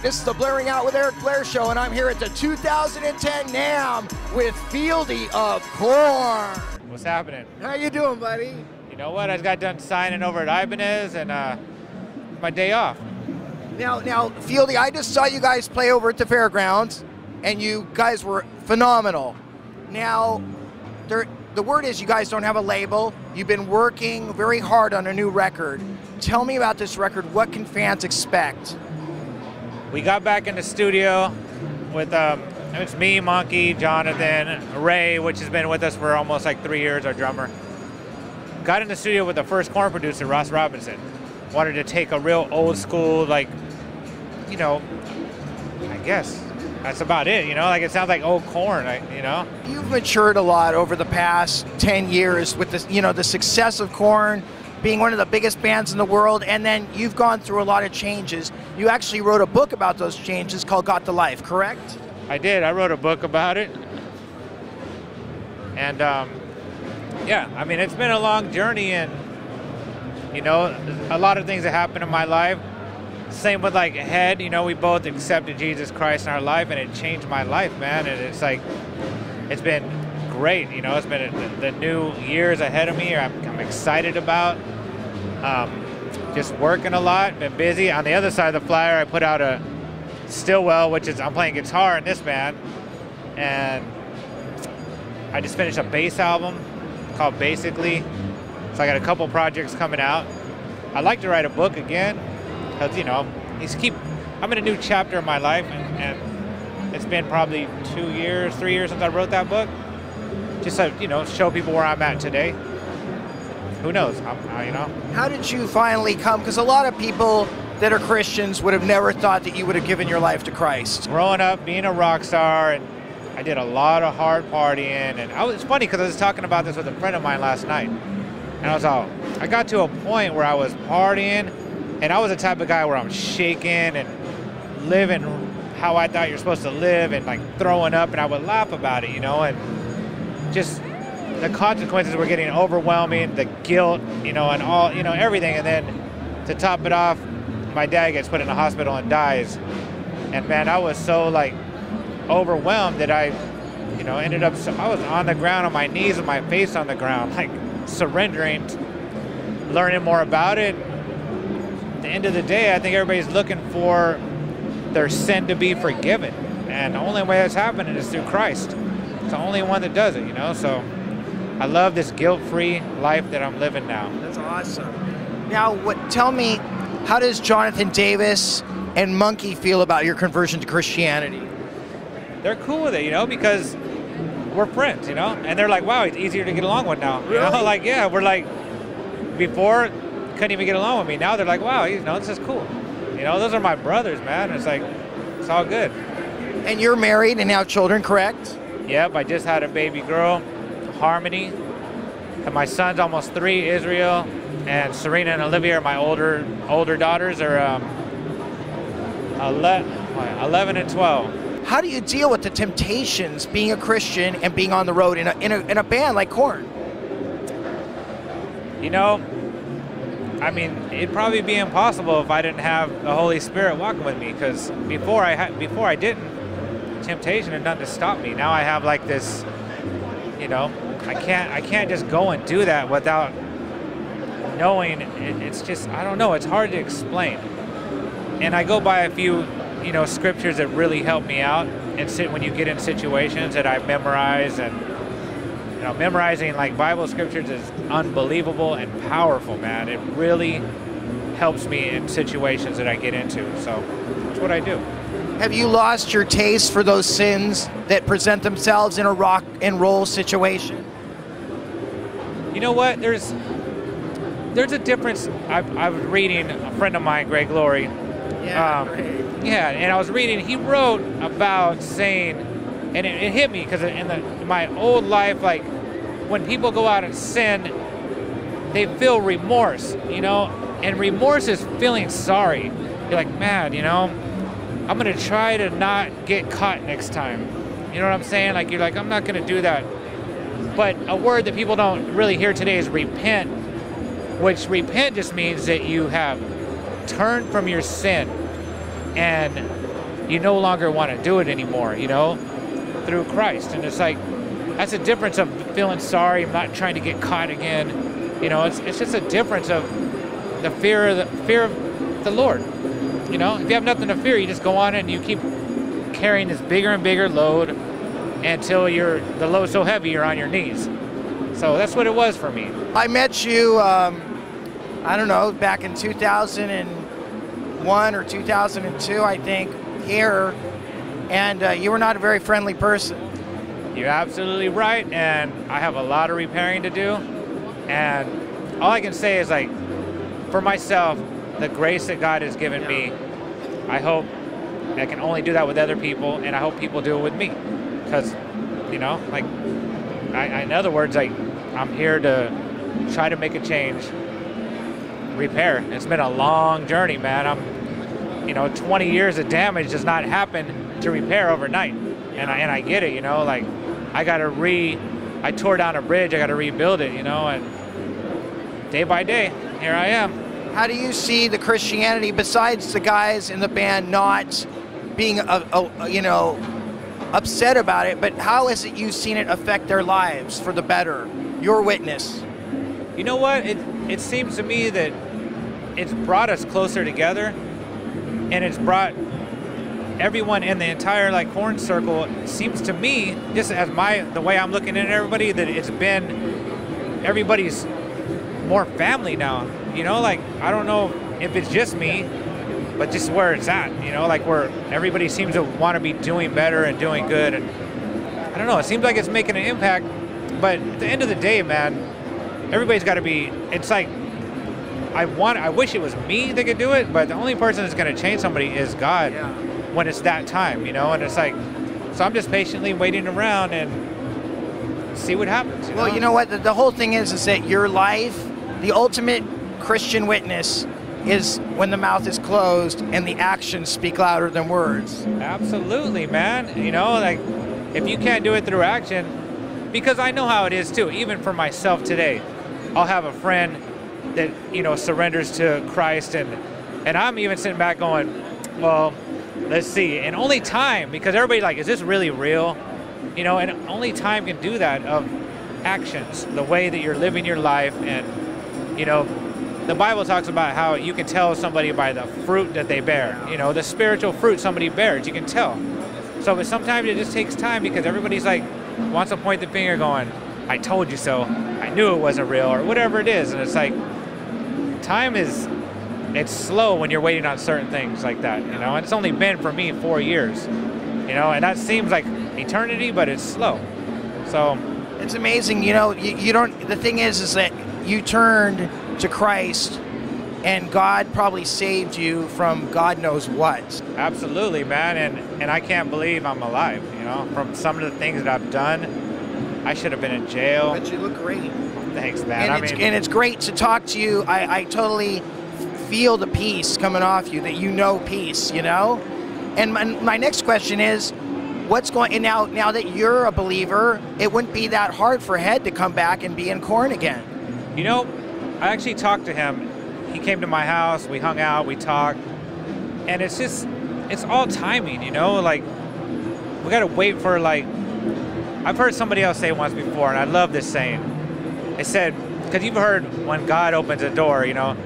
This is the Blaring Out with Eric Blair show, and I'm here at the 2010 NAMM with Fieldy of KORN. What's happening? How you doing, buddy? You know what? I just got done signing over at Ibanez, and my day off. Now, Fieldy, I just saw you guys play over at the fairgrounds, and you guys were phenomenal. Now, the word is you guys don't have a label. You've been working very hard on a new record. Tell me about this record. What can fans expect? We got back in the studio with it's me, Monkey, Jonathan, Ray, which has been with us for almost like 3 years, our drummer. Got in the studio with the first KORN producer, Ross Robinson. Wanted to take a real old school, like, you know, I guess that's about it, you know? Like, it sounds like old KORN, you know? You've matured a lot over the past 10 years with this, you know, the success of KORN, being one of the biggest bands in the world, and then you've gone through a lot of changes. You actually wrote a book about those changes called Got the Life, correct? I did. I wrote a book about it. And, yeah, I mean, it's been a long journey, and, you know, a lot of things that happened in my life. Same with, like, Head, you know, we both accepted Jesus Christ in our life, and it changed my life, man. And it's like, it's been great, you know. It's been the new years ahead of me. I'm excited about. Just working a lot, been busy. On the other side of the flyer, I put out a Stillwell, which is, I'm playing guitar in this band, and I just finished a bass album called Basically. So I got a couple projects coming out. I'd like to write a book again, because, you know, I'm in a new chapter in my life, and it's been probably 3 years since I wrote that book. Just to, you know, show people where I'm at today. Who knows, you know? How did you finally come? Because a lot of people that are Christians would have never thought that you would have given your life to Christ. Growing up, being a rock star, and I did a lot of hard partying, and it's funny because I was talking about this with a friend of mine last night, and I got to a point where I was partying, and I was the type of guy where I'm shaking and living how I thought you're supposed to live, and like throwing up, and I would laugh about it, you know, and just the consequences were getting overwhelming, the guilt, you know, and all, you know, everything. And then to top it off, my dad gets put in the hospital and dies. And man, I was so like overwhelmed that I, you know, ended up, I was on the ground on my knees with my face on the ground, like surrendering, learning more about it. At the end of the day, I think everybody's looking for their sin to be forgiven. And the only way that's happening is through Christ. It's the only one that does it, you know? So I love this guilt-free life that I'm living now. That's awesome. Now, tell me, how does Jonathan Davis and Monkey feel about your conversion to Christianity? They're cool with it, you know, because we're friends, you know? And they're like, wow, he's easier to get along with now. Really? You know, like, yeah, we're like, before, couldn't even get along with me. Now they're like, wow, you know, this is cool. You know, those are my brothers, man. It's like, it's all good. And you're married and have children, correct? Yep, I just had a baby girl, Harmony, and my son's almost 3, Israel, and Serena and Olivia are my older daughters, are 11 and 12. How do you deal with the temptations being a Christian and being on the road in a band like KORN? You know, I mean, it'd probably be impossible if I didn't have the Holy Spirit walking with me, because before I didn't, temptation had nothing to stop me. Now I have like this, you know, I can't just go and do that without knowing. It's just, I don't know, it's hard to explain. And I go by a few, you know, scriptures that really help me out and when you get in situations that I've memorized. And, you know, memorizing like Bible scriptures is unbelievable and powerful, man. It really helps me in situations that I get into. So that's what I do. Have you lost your taste for those sins that present themselves in a rock and roll situation? You know what? There's a difference. I was reading a friend of mine, Greg Laurie. Yeah, yeah, and I was reading. He wrote about saying, and it hit me because in my old life, like when people go out and sin, they feel remorse, you know, and remorse is feeling sorry. You're like, man, you know, I'm gonna try to not get caught next time. You know what I'm saying? Like, you're like, I'm not gonna do that. But a word that people don't really hear today is repent, which repent just means that you have turned from your sin and you no longer want to do it anymore, you know, through Christ. And it's like, that's a difference of feeling sorry, I'm not trying to get caught again. You know, it's just a difference of the fear of the Lord. You know, if you have nothing to fear, you just go on and you keep carrying this bigger and bigger load until the load's so heavy you're on your knees. So that's what it was for me. I met you, I don't know, back in 2001 or 2002, I think, here, and you were not a very friendly person. You're absolutely right, and I have a lot of repairing to do, and all I can say is, like, for myself, the grace that God has given me, I hope I can only do that with other people, and I hope people do it with me, because, you know, like, in other words, like, I'm here to try to make a change, repair. It's been a long journey, man. 20 years of damage does not happen to repair overnight, and I get it, you know, like, I tore down a bridge, I got to rebuild it, you know, and day by day, here I am. How do you see the Christianity, besides the guys in the band not being, upset about it, but how has you seen it affect their lives for the better? Your witness. You know what? It seems to me that it's brought us closer together, and it's brought everyone in the entire KORN circle. It seems to me, just as the way I'm looking at everybody, that it's been everybody's more family now. You know, like, I don't know if it's just me, but just where it's at, you know, like where everybody seems to want to be doing better and doing good. And I don't know, it seems like it's making an impact, but at the end of the day, man, everybody's got to be, it's like, I wish it was me that could do it, but the only person that's going to change somebody is God when it's that time, you know, and it's like, so I'm just patiently waiting around and see what happens. Well, you know what, the whole thing is that your life, the ultimate Christian witness, is when the mouth is closed and the actions speak louder than words. Absolutely, man. You know, like, if you can't do it through action, because I know how it is too, even for myself today. I'll have a friend that, you know, surrenders to Christ, and I'm even sitting back going, well, let's see. And only time, because everybody's like, is this really real? You know, and only time can do that, of actions, the way that you're living your life. And, you know, the Bible talks about how you can tell somebody by the fruit that they bear. You know, the spiritual fruit somebody bears, you can tell. So, but sometimes it just takes time, because everybody's like, wants to point the finger going, I told you so, I knew it wasn't real, or whatever it is. And it's like, time it's slow when you're waiting on certain things like that, you know. And it's only been, for me, 4 years, you know, and that seems like eternity, but it's slow. So it's amazing, you know. You don't, the thing is that you turned to Christ, and God probably saved you from God knows what. Absolutely, man, and I can't believe I'm alive, you know, from some of the things that I've done. I should have been in jail. But you look great. Thanks, man. And it's great to talk to you. I totally feel the peace coming off you, that you know peace, you know? And my next question is, what's going, and now that you're a believer, it wouldn't be that hard for Head to come back and be in KORN again. You know, I actually talked to him. He came to my house, we hung out, we talked, and it's all timing, you know? Like, we gotta wait for, like, I've heard somebody else say it once before, and I love this saying. It said, because you've heard when God opens a door, you know?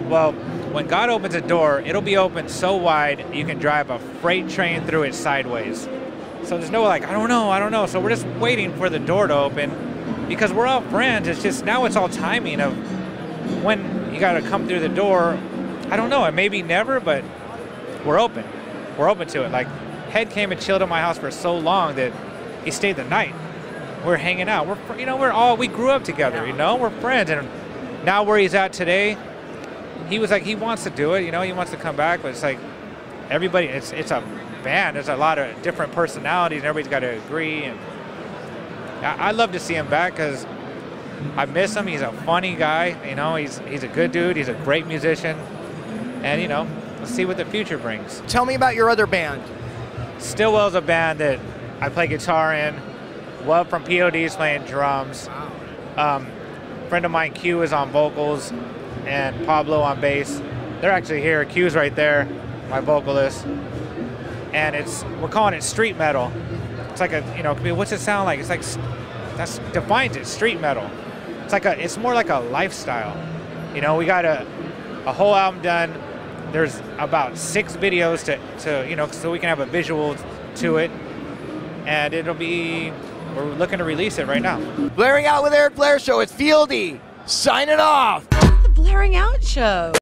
Well, when God opens a door, it'll be open so wide you can drive a freight train through it sideways. So there's no, like, I don't know. So we're just waiting for the door to open, because we're all friends. It's just, now it's all timing of when you gotta come through the door. I don't know, it may be never, but we're open. We're open to it. Like, Head came and chilled at my house for so long that he stayed the night. We're hanging out. We grew up together, you know, we're friends. And now where he's at today, he was like, he wants to do it, you know, he wants to come back, but it's like, everybody, it's a band, there's a lot of different personalities, and everybody's got to agree. And I love to see him back, because I miss him. He's a funny guy, you know, he's a good dude, he's a great musician, and, you know, let's see what the future brings. Tell me about your other band. Stillwell's a band that I play guitar in. Love from POD is playing drums. Friend of mine, Q, is on vocals, and Pablo on bass. They're actually here. Q's right there, my vocalist. and we're calling it street metal. It's like what's it sound like? It's like, that's defines it, street metal. It's more like a lifestyle. We got a whole album done. There's about 6 videos to so we can have a visual to it, and we're looking to release it right now. Blaring Out with Eric Blair Show. It's Fieldy signing off. The Blaring Out Show.